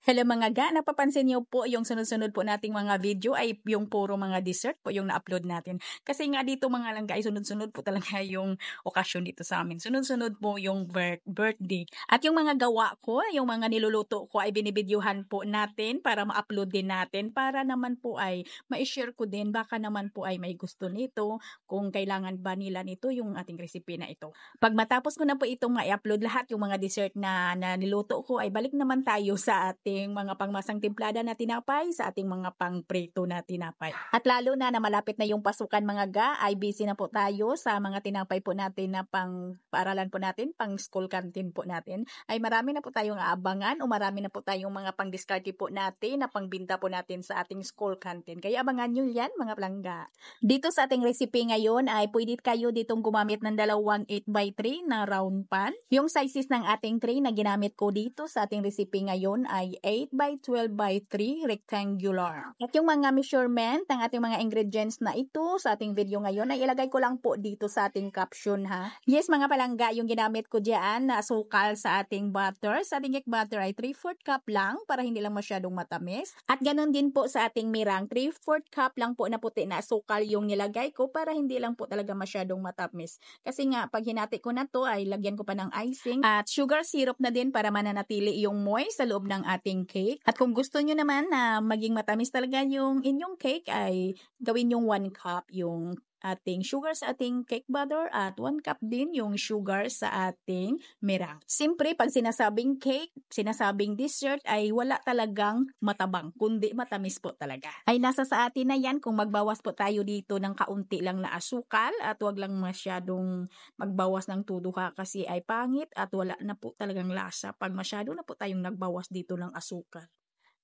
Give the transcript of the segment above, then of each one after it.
Hello mga ga, napapansin niyo po yung sunod-sunod po nating mga video ay yung puro mga dessert po yung na-upload natin. Kasi nga dito mga langga ay sunod-sunod po talaga yung okasyon dito sa amin. Sunod-sunod po yung birthday. At yung mga gawa ko, yung mga niluluto ko ay binibidyohan po natin para ma-upload din natin. Para naman po ay ma-share ko din. Baka naman po ay may gusto nito. Kung kailangan ba nila nito yung ating recipe na ito. Pag matapos ko na po itong ma-upload lahat yung mga dessert na niluto ko ay balik naman tayo sa ating mga pangmasang timplada na tinapay, sa ating mga pangprito na tinapay. At lalo na malapit na yung pasukan mga ga, ay busy na po tayo sa mga tinapay po natin na paaralan po natin, pang school canteen po natin. Ay marami na po tayong aabangan o marami na po tayong mga pang-discarte po natin na pangbinta po natin sa ating school canteen. Kaya abangan nyo yan mga palangga. Dito sa ating recipe ngayon ay pwede kayo ditong gumamit ng dalawang 8x3 na round pan. Yung sizes ng ating tray na ginamit ko dito sa ating recipe ngayon ay 8x12x3 rectangular. At yung mga measurement ng ating mga ingredients na ito sa ating video ngayon ay ilagay ko lang po dito sa ating caption ha. Yes mga palangga, yung ginamit ko diyan na asukal sa ating butter, sa ating cake butter ay 3/4 cup lang para hindi lang masyadong matamis. At ganun din po sa ating mirang, 3/4 cup lang po na puti na asukal yung nilagay ko para hindi lang po talaga masyadong matamis. Kasi nga pag hinati ko na to ay lagyan ko pa ng icing at sugar syrup na din para mananatili yung moist sa loob ng ating cake. At kung gusto nyo naman na maging matamis talaga yung inyong cake ay gawin yung 1 cup yung ating sugar sa ating cake butter at 1 cup din yung sugar sa ating meringue. Siyempre, pag sinasabing cake, sinasabing dessert ay wala talagang matabang, kundi matamis po talaga. Ay nasa sa atin na yan kung magbawas po tayo dito ng kaunti lang na asukal at wag lang masyadong magbawas ng todo kasi ay pangit at wala na po talagang lasa pag masyado na po tayong nagbawas dito ng asukal.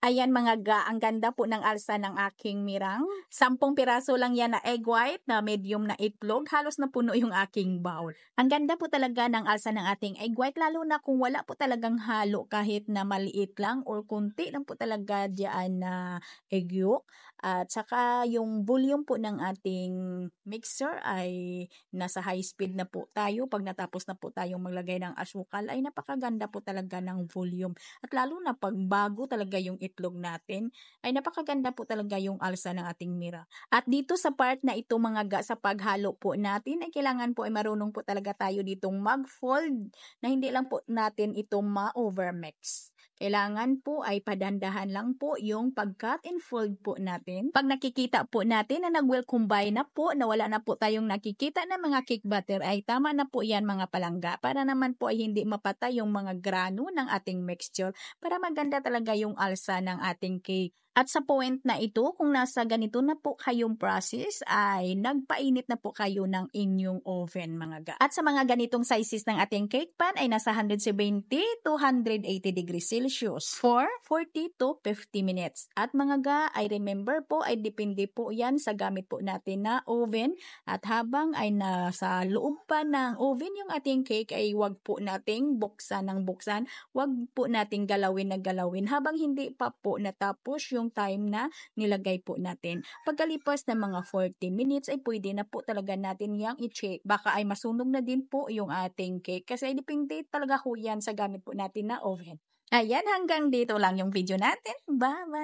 Ayan mga ga, ang ganda po ng alsa ng aking mirang. 10 piraso lang yan na egg white na medium na itlog. Halos na puno yung aking bowl. Ang ganda po talaga ng alsa ng ating egg white lalo na kung wala po talagang halo kahit na maliit lang or kunti lang po talaga diyan na egg yolk. At saka yung volume po ng ating mixer ay nasa high speed na po tayo. Pag natapos na po tayong maglagay ng asukal ay napakaganda po talaga ng volume. At lalo na pag bago talaga yung itlog natin, ay napakaganda po talaga yung alsa ng ating mira. At dito sa part na ito mga ga, sa paghalo po natin, ay kailangan po ay marunong po talaga tayo ditong mag-fold na hindi lang po natin ito ma-overmix. Kailangan po ay padandahan lang po yung pag-cut and fold po natin. Pag nakikita po natin na nag-well combine na po, na wala na po tayong nakikita na mga cake batter, ay tama na po yan mga palangga. Para naman po ay hindi mapatay yung mga grano ng ating mixture para maganda talaga yung alsa ng ating cake. At sa point na ito, kung nasa ganito na po kayong process, ay nagpainit na po kayo ng inyong oven mga ga. At sa mga ganitong sizes ng ating cake pan ay nasa 170 to 180 degrees Celsius for 40 to 50 minutes. At mga ga, ay remember po, ay depende po yan sa gamit po natin na oven. At habang ay nasa loob pa ng oven yung ating cake, ay wag po nating buksan ng buksan. Wag po nating galawin na galawin habang hindi pa po natapos yung time na nilagay po natin. Pagkalipas ng mga 40 minutes ay pwede na po talaga natin yang i-check. Baka ay masunog na din po yung ating cake kasi depende talaga po yan sa gamit po natin na oven. Ayan, hanggang dito lang yung video natin. Bye-bye!